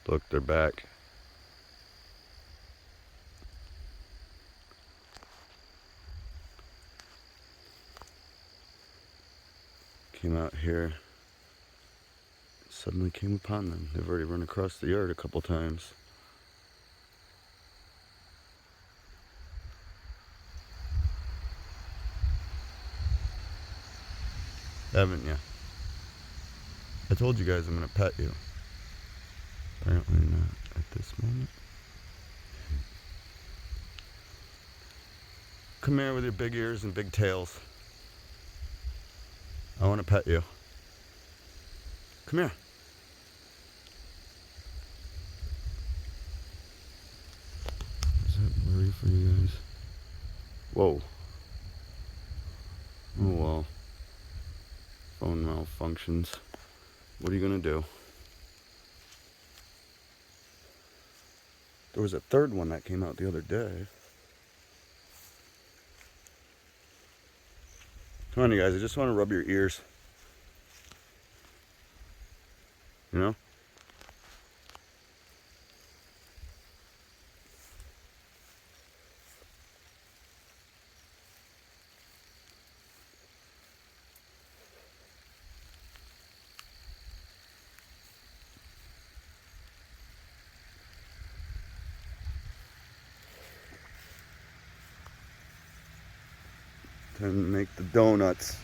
Look, they're back. Came out here. Suddenly came upon them. They've already run across the yard a couple times. Haven't you? I told you guys I'm gonna pet you. Apparently not at this moment. Come here with your big ears and big tails. I want to pet you. Come here. Is that blurry for you guys? Whoa. Oh well. Phone malfunctions. What are you gonna do? There was a third one that came out the other day. Come on, you guys. I just want to rub your ears. You know? Time to make the donuts.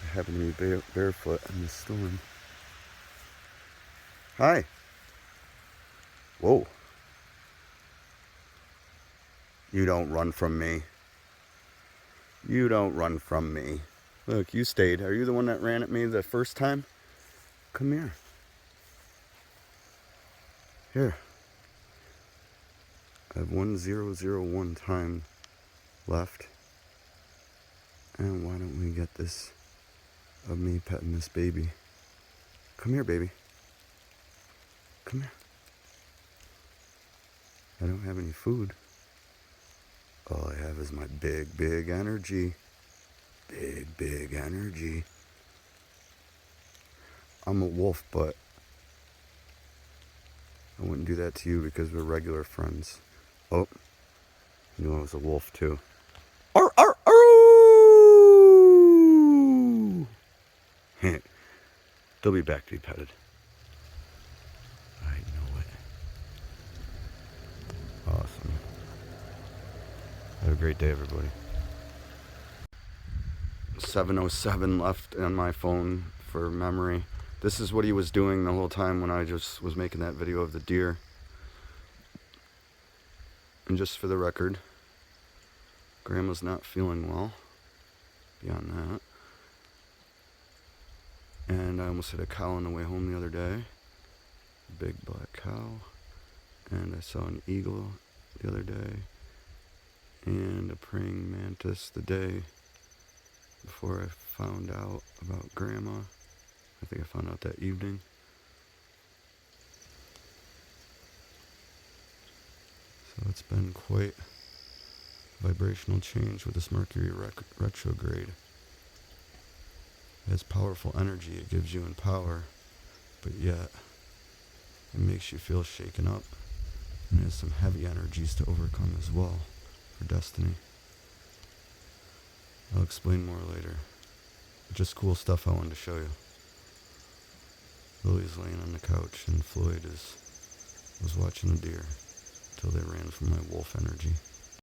I happen to be barefoot in the storm. Hi. Whoa. You don't run from me. You don't run from me. Look, you stayed. Are you the one that ran at me the first time? Come here. Here. I have 1001 time left. And why don't we get this of me petting this baby? Come here, baby. Come here. I don't have any food. All I have is my big, big energy. Big, big energy. I'm a wolf, but I wouldn't do that to you because we're regular friends. Oh, you knew I was a wolf too. Arr, arr, arr! They'll be back to be petted. I know it. Awesome. Have a great day, everybody. 7:07 left on my phone for memory. This is what he was doing the whole time when I just was making that video of the deer. And just for the record, Grandma's not feeling well. Beyond that. And I almost hit a cow on the way home the other day. A big black cow. And I saw an eagle the other day. And a praying mantis the day before I found out about Grandma. I think I found out that evening. So it's been quite a vibrational change with this Mercury retrograde. It has powerful energy it gives you in power, but yet it makes you feel shaken up. And it has some heavy energies to overcome as well for destiny. I'll explain more later. Just cool stuff I wanted to show you. Lily's laying on the couch and Floyd was watching the deer till they ran from my wolf energy.